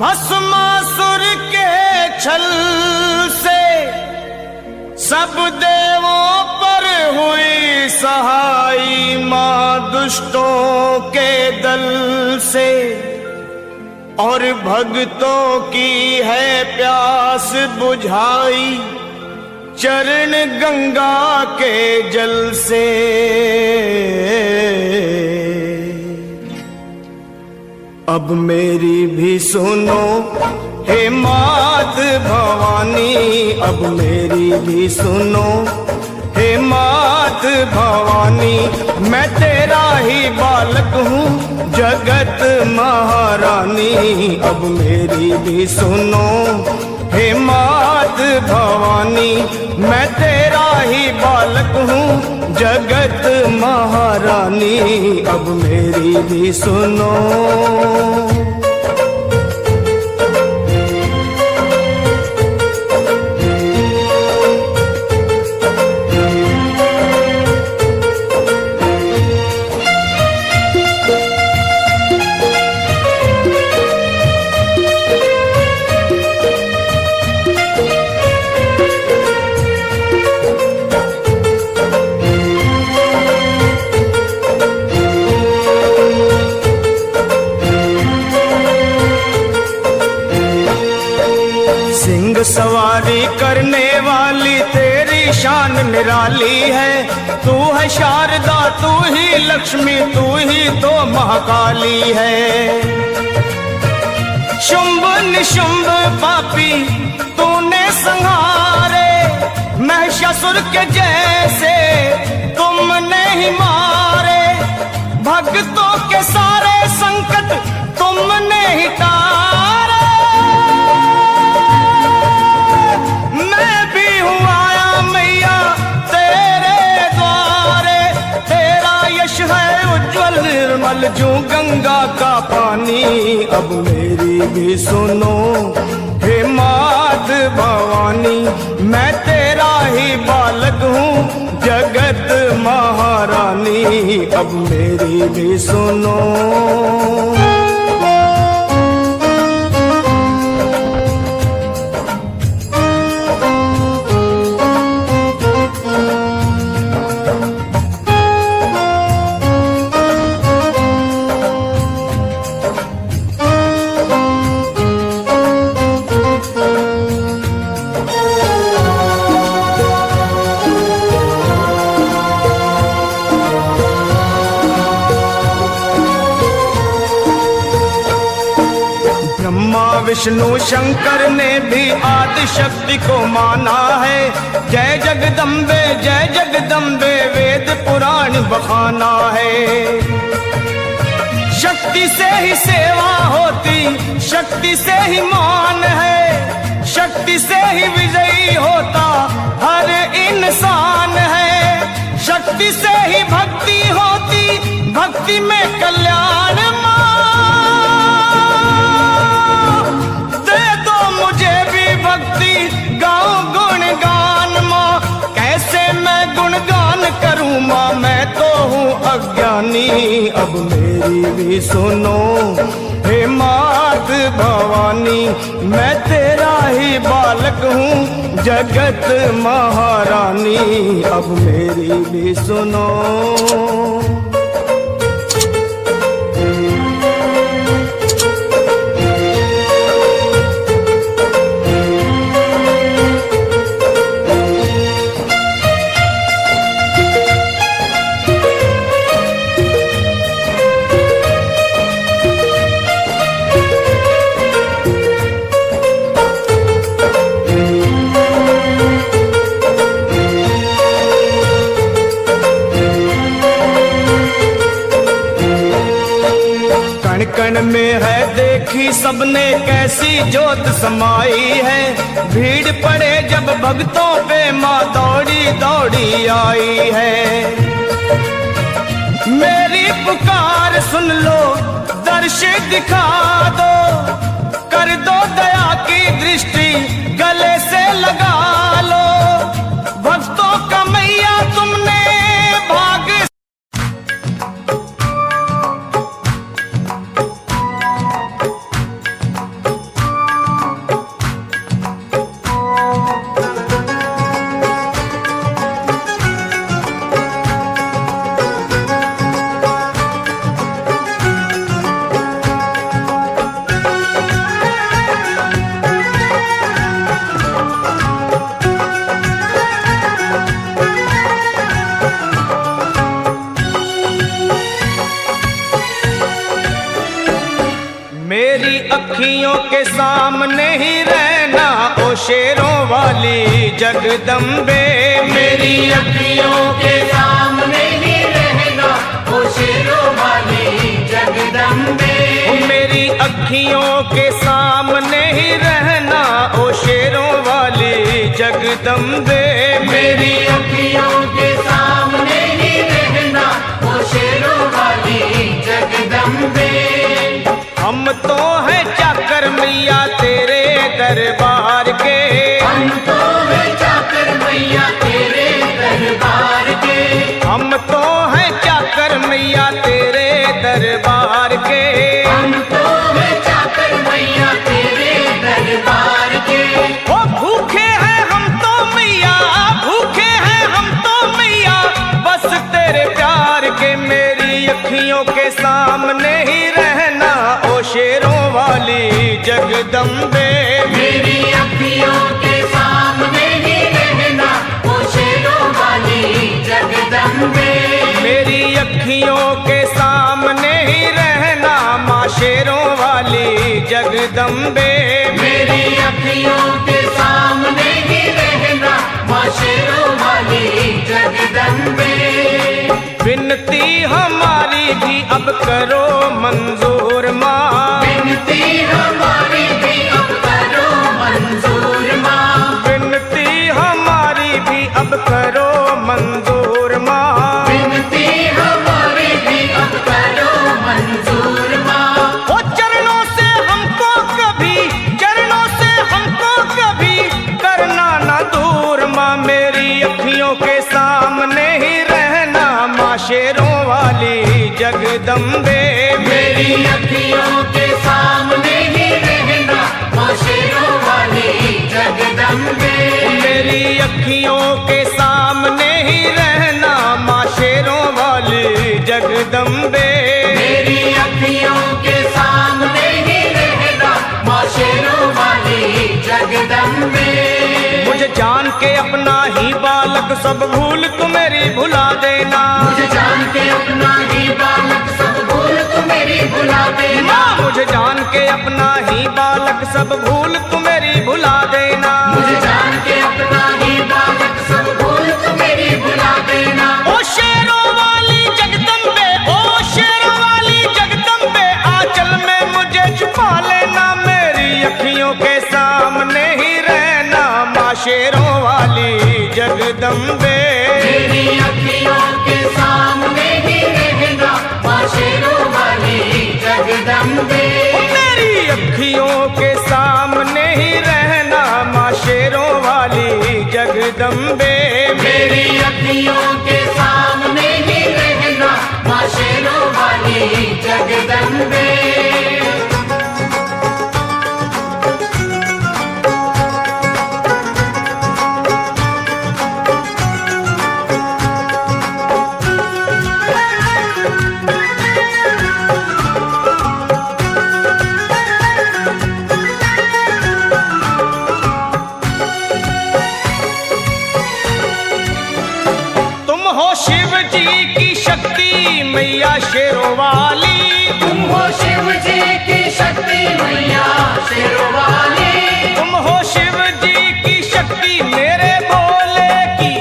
भस्मासुर के छल से सब देवों पर हुई सहाई, मां दुष्टों के दल से और भक्तों की है प्यास बुझाई, चरण गंगा के जल से। अब मेरी भी सुनो हे मात भवानी, अब मेरी भी सुनो हे मात भवानी, मैं तेरा ही बालक हूँ जगत महारानी। अब मेरी भी सुनो हे मात भवानी, मैं तेरा ही बालक हूँ जगत महारानी। अब मेरी भी सुनो। सवारी करने वाली तेरी शान निराली है, तू है शारदा तू ही लक्ष्मी तू ही तो महाकाली है। शुंभ निशुंभ पापी तूने संहारे, महिषासुर के जैसे तुमने ही मारे, भक्तों के सारे संकट तुमने ही तारे। निर्मल जो गंगा का पानी, अब मेरी भी सुनो हे मात भवानी, मैं तेरा ही बालक हूँ जगत महारानी। अब मेरी भी सुनो। विष्णु शंकर ने भी आदि शक्ति को माना है, जय जगदम्बे वेद पुराण बखाना है। शक्ति से ही सेवा होती, शक्ति से ही मान है, शक्ति से ही विजयी होता हर इंसान है। शक्ति से ही भक्ति होती, भक्ति में कल्याण। माँ मैं तो हूँ अज्ञानी, अब मेरी भी सुनो हे मात भवानी, मैं तेरा ही बालक हूँ जगत महारानी। अब मेरी भी सुनो। कण में है देखी सबने कैसी जोत समाई है, भीड़ पड़े जब भक्तों पे माँ दौड़ी दौड़ी आई है। मेरी पुकार सुन लो दर्श दिखा दो, कर दो दया की दृष्टि गले से लगा लो, भक्तों का मैया तुमने भाग। मेरी अखियों के सामने ही रहना ओ शेरों वाली जगदम्बे। मेरी अखियों के सामने ही रहना ओ शेरों वाली जगदम्बे। मेरी अखियों के सामने ही रहना ओ शेरों वाली जगदम्बे। मेरी अखियों के सामने ही रहना ओ शेरों वाली जगदम्बे। हम तो हैं चाकर मैया तेरे दरबार के। हम तो हैं चाकर मैया तेरे दरबार के। हम तो हैं चाकर मैया तेरे दरबार के। हम तो हैं चाकर मैया तेरे दरबार के। ओ भूखे हैं हम तो मैया, भूखे हैं हम तो मैया, बस तेरे प्यार के। मेरी अखियों के सामने ही रहना ओ शेरों वाली जगदम्बे। मेरी अखियों के सामने ही रहना ओ शेरों वाली जगदम्बे। मेरी अखियों के सामने ही रहना माँ शेरों वाली जगदम्बे। मेरी अखियों के सामने ही रहना माँ शेरों वाली जगदम्बे। विनती हमारी भी अब करो मंजूर माँ। विनती हमारी भी अब करो मंजूर माँ। विनती हमारी भी अब करो मंजूर माँ। विनती हमारी भी अब करो मंजूर माँ। ओ चरणों से हमको कभी, चरणों से हमको कभी करना ना दूर माँ। मेरी अखियों के सामने ही रहना माँ शेरों वाली जगदम्बे। मेरी अखियों के सामने ही रहना माँ शेरों वाली जगदम्बे। मेरी अखियों के सामने ही रहना माँ शेरों वाली जगदम्बे। मेरी अखियों के सामने ही रहना माँ शेरों वाली जगदम्बे। मुझे जान के अपना ही बालक सब भूल तू मेरी भुला देना। मुझे जान के अपना ही बालक सब भूल तू मेरी भुला देना। मुझे जान के अपना ही बालक सब भूल तू मेरी भुला देना। मुझे जान के अपना ही बालक सब भूल तू मेरी भुला देना। ओ शेरों वाली जगदम्बे, ओ शेरों वाली जगदम्बे, आंचल में मुझे छुपा लेना। मेरी अखियों के सामने ही रहना माँ शेरों वाली जगदम्बे। मेरी अखियों के सामने ही रहना माँ शेरों वाली जगदम्बे। मेरी अखियों के सामने ही रहना माँ शेरों वाली जगदम्बे। मेरी अखियों के सामने ही रहना माँ शेरों वाली जगदम्बे। शिव जी की शक्ति मैया शेरों वाली। तुम हो शिव जी की शक्ति मैया शेरों वाली। तुम हो शिव जी की शक्ति मेरे भोले की,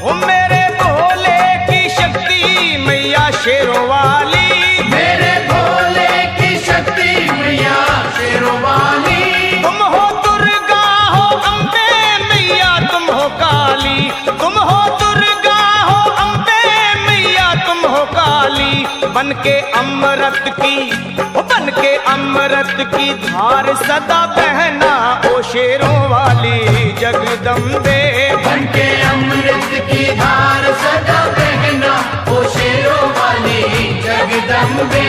ओ मेरे भोले की शक्ति मैया शेरों वाली। मेरे भोले की शक्ति मैया शेरों वाली। तुम हो दुर्गा हो अम्बे मैया, तुम हो काली। तुम हो दुर्गा हो अम्बे मैया, तुम हो काली। बन के अमृत की, बन के अमृत की धार सदा बहना ओ शेरों वाली जगदम्बे। बन के अमृत की धार सदा बहना ओ शेरों वाली जगदम्बे।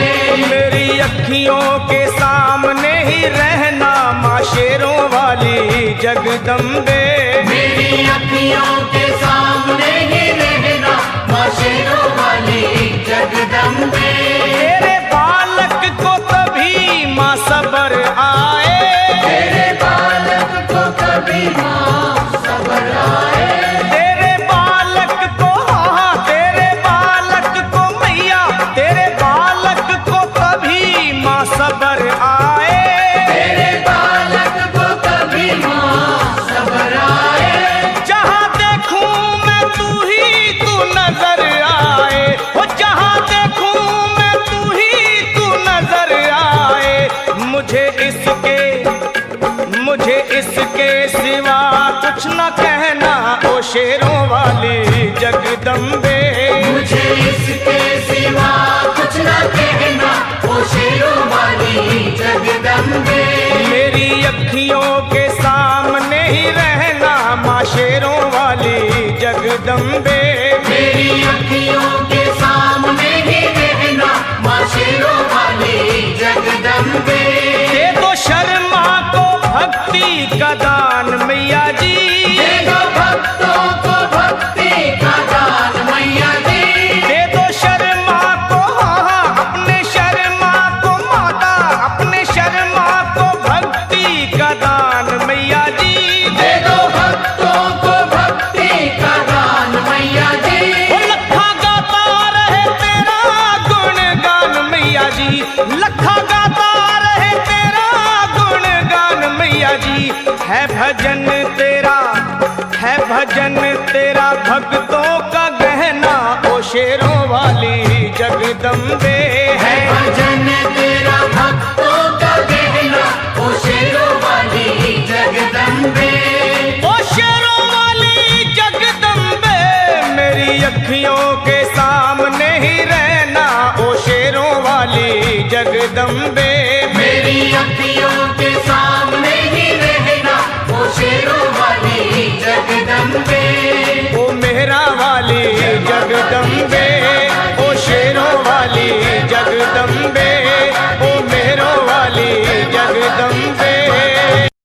मेरी अखियों के सामने ही रहना माँ शेरों वाली जगदम्बे। मेरी अखियों के सामने ही रहना माँ शेरों वाली जगदम्बे। तेरे बालक को कभी माँ सबर आए। तेरे बालक को कभी माँ सबर आए। तेरे बालक को, हाँ तेरे बालक को मैया, तेरे बालक को कभी माँ सबर आए। मुझे इसके सिवा कुछ न कहना ओ शेरों वाली जगदम्बे। मुझे इसके सिवा कुछ न कहना ओ शेरों वाली जगदम्बे। मेरी अखियों के सामने ही रहना माँ शेरों वाली जगदम्बे। मेरी अखियों के सामने ही रहना माँ शेरों वाली जगदम्बे। दे दो शर्मा को भक्ति का दान मैया जी। दे दो भक्तों को भक्ति का दान मैया जी। दे दो शर्मा को अपने शर्मा को माता, अपने शर्मा को भक्ति का दान मैया जी। दे दो भक्तों को भक्ति का दान मैया जी। लखा गाता रहे तेरा गुणगान मैया जी। लखा गाता रहे तेरा गुणगान मैया जी। है भजन तेरा भक्तों का गहना ओ शेरों वाली जगदम्बे। है भजन तेरा भक्तों का गहना ओ शेरों वाली जगदम्बे। ओ शेरों वाली जगदम्बे मेरी अखियों के सामने ही रहना ओ शेरों वाली जगदम्बे। मेरी अखियों के सामने ही रहना ओ शेरों वाली जगदम्बे।